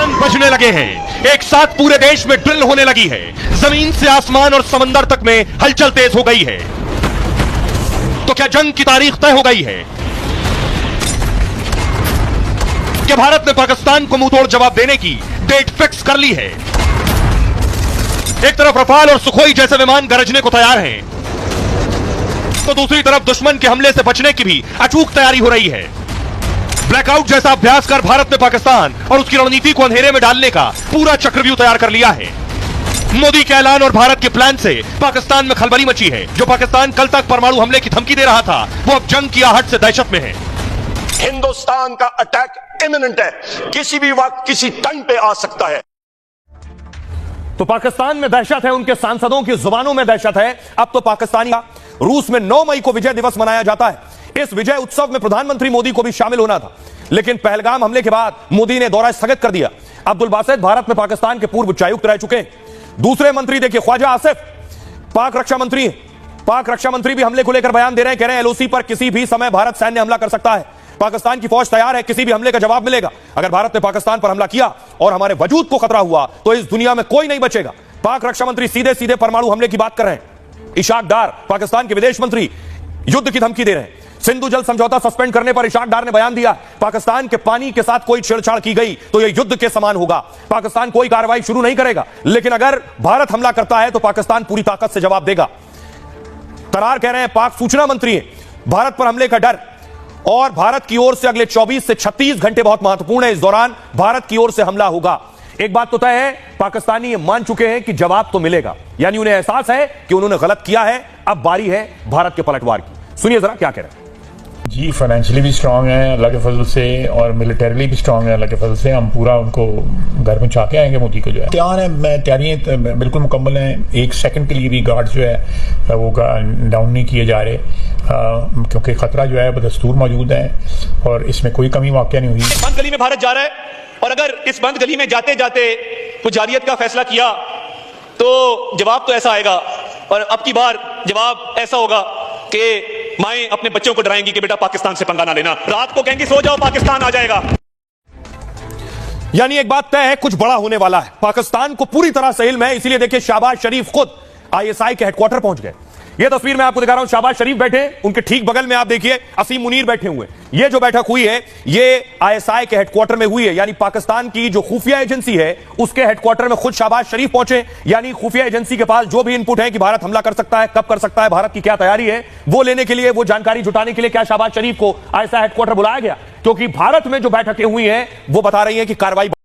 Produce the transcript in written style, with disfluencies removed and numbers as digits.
Horn बजने लगे हैं। एक साथ पूरे देश में ड्रिल होने लगी है। जमीन से आसमान और समंदर तक में हलचल तेज हो गई है। तो क्या जंग की तारीख तय हो गई है? क्या भारत ने पाकिस्तान को मुंहतोड़ जवाब देने की डेट फिक्स कर ली है? एक तरफ रफाल और सुखोई जैसे विमान गरजने को तैयार हैं, तो दूसरी तरफ दुश्मन के हमले से बचने की भी अचूक तैयारी हो रही है। ब्लैकआउट जैसा अभ्यास कर भारत ने पाकिस्तान और उसकी रणनीति को अंधेरे में डालने का पूरा चक्रव्यूह तैयार कर लिया है। मोदी के ऐलान और भारत के प्लान से पाकिस्तान में खलबली मची है। जो पाकिस्तान कल तक परमाणु हमले की धमकी दे रहा था, वो अब जंग की आहट से दहशत में है। हिंदुस्तान का अटैक इमिनेंट है, किसी भी वक्त किसी टाइम पे आ सकता है। तो पाकिस्तान में दहशत है, उनके सांसदों की जुबानों में दहशत है। अब तो पाकिस्तानी रूस में 9 मई को विजय दिवस मनाया जाता है। इस विजय उत्सव में प्रधानमंत्री मोदी को भी शामिल होना था, लेकिन पहलगाम हमले के बाद मोदी ने दौरा स्थगित कर दिया। अब्दुल बासित भारत में पाकिस्तान के पूर्व उच्चायुक्त रह चुके हैं। दूसरे मंत्री देखिए, ख्वाजा आसिफ पाक रक्षा मंत्री हैं। पाक रक्षा मंत्री भी हमले को लेकर बयान दे रहे हैं, कह रहे हैं एलओसी पर किसी भी समय भारत सैन्य हमला कर सकता है। पाकिस्तान की फौज तैयार है, किसी भी हमले का जवाब मिलेगा। अगर भारत ने पाकिस्तान पर हमला किया और हमारे वजूद को खतरा हुआ तो इस दुनिया में कोई नहीं बचेगा। पाक रक्षा मंत्री सीधे सीधे परमाणु हमले की बात कर रहे हैं। इशाक डार पाकिस्तान के विदेश मंत्री युद्ध की धमकी दे रहे हैं। सिंधु जल समझौता सस्पेंड करने पर इशाक डार ने बयान दिया, पाकिस्तान के पानी के साथ कोई छेड़छाड़ की गई तो यह युद्ध के समान होगा। पाकिस्तान कोई कार्रवाई शुरू नहीं करेगा, लेकिन अगर भारत हमला करता है तो पाकिस्तान पूरी ताकत से जवाब देगा। तरार कह रहे हैं, पाक सूचना मंत्री हैं, भारत पर हमले का डर और भारत की ओर से अगले 24 से 36 घंटे बहुत महत्वपूर्ण है। इस दौरान भारत की ओर से हमला होगा। एक बात तो तय है, पाकिस्तानी ये मान चुके हैं कि जवाब तो मिलेगा, यानी उन्हें एहसास है कि उन्होंने गलत किया है। अब बारी है भारत के पलटवार की। सुनिए जरा क्या कह रहे हैं। जी, फाइनेंशियली भी स्ट्रांग है अल्लाह के फजल से, और मिलिटरीली भी स्ट्रांग है अल्लाह के फजल से। हम पूरा उनको घर में चाह के आएंगे। मोदी को जो है तैयार है, तैयारियाँ बिल्कुल मुकम्मल हैं। एक सेकंड के लिए भी गार्ड्स जो है वो डाउन नहीं किए जा रहे, क्योंकि खतरा जो है बदस्तूर मौजूद है और इसमें कोई कमी वाकई नहीं हुई। बंद गली में भारत जा रहा है, और अगर इस बंद गली में जाते जाते कुछ जारियत का फैसला किया तो जवाब तो ऐसा आएगा, और अब की बार जवाब ऐसा होगा कि माएं अपने बच्चों को डराएंगी कि बेटा पाकिस्तान से पंगा ना लेना, रात को कहेंगी सो जाओ पाकिस्तान आ जाएगा। यानी एक बात तय है, कुछ बड़ा होने वाला है। पाकिस्तान को पूरी तरह से इल्म है, इसीलिए देखिए शहबाज शरीफ खुद आईएसआई के हेडक्वार्टर पहुंच गए। यह तस्वीर मैं आपको दिखा रहा हूं, शहबाज शरीफ बैठे, उनके ठीक बगल में आप देखिए असीम मुनीर बैठे हुए। यह जो बैठक हुई है ये आईएसआई के हेडक्वार्टर में हुई है, यानी पाकिस्तान की जो खुफिया एजेंसी है उसके हेडक्वार्टर में खुद शहबाज शरीफ पहुंचे। यानी खुफिया एजेंसी के पास जो भी इनपुट है कि भारत हमला कर सकता है, कब कर सकता है, भारत की क्या तैयारी है, वो लेने के लिए, वो जानकारी जुटाने के लिए क्या शहबाज शरीफ को आईएसआई हेडक्वार्टर बुलाया गया? क्योंकि भारत में जो बैठकें हुई हैं वो बता रही है कि कार्रवाई